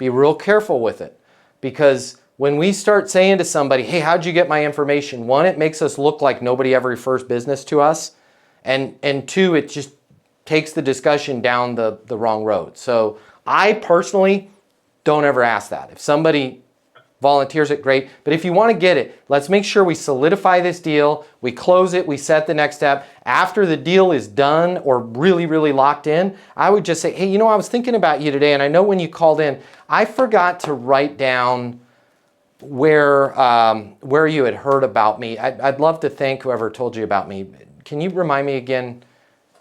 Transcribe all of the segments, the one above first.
Be real careful with it, because when we start saying to somebody, hey, how'd you get my information? One, it makes us look like nobody ever refers business to us. And two, it just takes the discussion down the wrong road. So I personally don't ever ask that. If somebody volunteers it, great. But if you want to get it, let's make sure we solidify this deal. We close it. We set the next step. After the deal is done or really, really locked in, I would just say, hey, you know, I was thinking about you today, and I know when you called in, I forgot to write down where you had heard about me. I'd love to thank whoever told you about me. Can you remind me again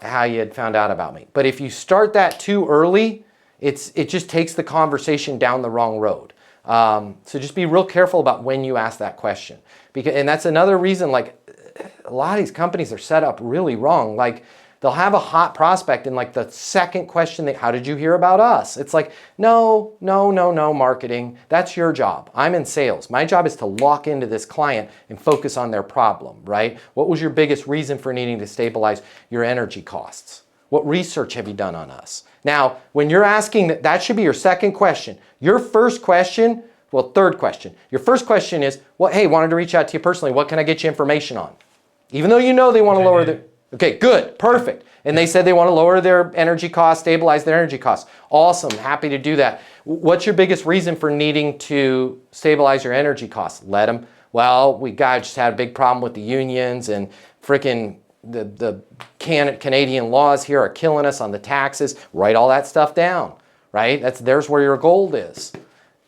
how you had found out about me? But if you start that too early, it just takes the conversation down the wrong road. So just be real careful about when you ask that question. And that's another reason, like, a lot of these companies are set up really wrong. Like, they'll have a hot prospect, and like the second question, how did you hear about us? It's like, no, marketing. That's your job. I'm in sales. My job is to lock into this client and focus on their problem, right? What was your biggest reason for needing to stabilize your energy costs? What research have you done on us? Now, when you're asking that should be your second question. Your first question, well, third question. Your first question is, well, hey, wanted to reach out to you personally. What can I get you information on? Even though you know they want to lower their... Okay, good, perfect. And they said they want to lower their energy costs, stabilize their energy costs. Awesome, happy to do that. What's your biggest reason for needing to stabilize your energy costs? Let them, well, we just had a big problem with the unions, and frickin' the Canadian laws here are killing us on the taxes. Write all that stuff down, right? There's where your gold is.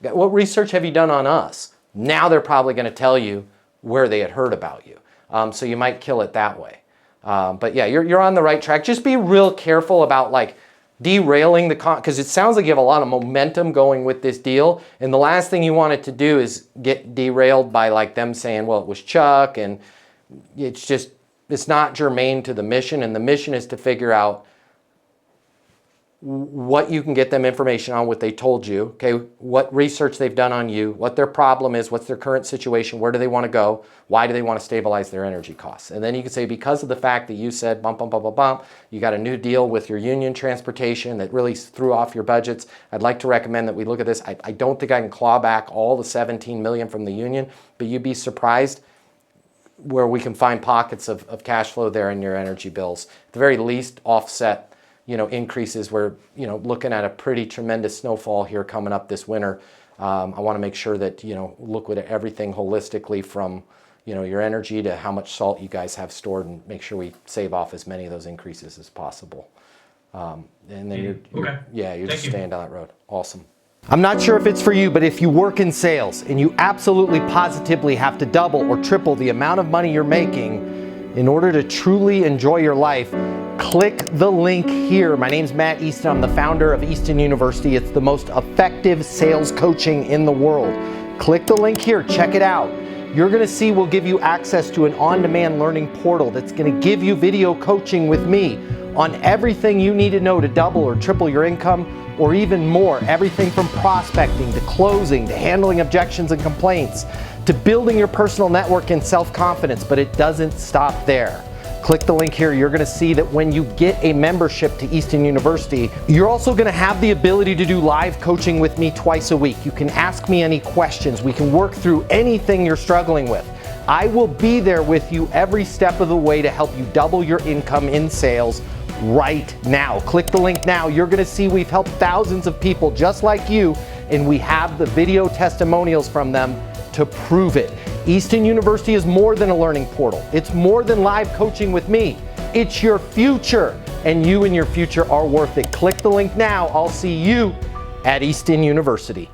What research have you done on us? Now they're probably going to tell you where they had heard about you. So you might kill it that way. But yeah, you're on the right track. Just be real careful about like derailing because it sounds like you have a lot of momentum going with this deal. And the last thing you want it to do is get derailed by like them saying, well, it was Chuck, and it's not germane to the mission. And the mission is to figure out what you can get them information on, what they told you, okay, what research they've done on you, what their problem is, what's their current situation, where do they want to go, why do they want to stabilize their energy costs. And then you can say, because of the fact that you said bump, you got a new deal with your union transportation that really threw off your budgets, I'd like to recommend that we look at this. I don't think I can claw back all the 17 million from the union, but you'd be surprised where we can find pockets of cash flow there in your energy bills. At the very least, offset increases. We're, looking at a pretty tremendous snowfall here coming up this winter. I want to make sure that, look at everything holistically from, your energy to how much salt you guys have stored, and make sure we save off as many of those increases as possible. And then you're just staying down that road. Awesome. I'm not sure if it's for you, but if you work in sales and you absolutely positively have to double or triple the amount of money you're making in order to truly enjoy your life, click the link here. My name's Matt Easton. I'm the founder of Easton University. It's the most effective sales coaching in the world. Click the link here. Check it out. You're going to see we'll give you access to an on-demand learning portal that's going to give you video coaching with me on everything you need to know to double or triple your income, or even more. Everything from prospecting to closing to handling objections and complaints to building your personal network and self-confidence. But it doesn't stop there. Click the link here. You're going to see that when you get a membership to Easton University, you're also going to have the ability to do live coaching with me twice a week. You can ask me any questions. We can work through anything you're struggling with. I will be there with you every step of the way to help you double your income in sales right now. Click the link now. You're going to see we've helped thousands of people just like you, and we have the video testimonials from them to prove it. Easton University is more than a learning portal. It's more than live coaching with me. It's your future, and you and your future are worth it. Click the link now. I'll see you at Easton University.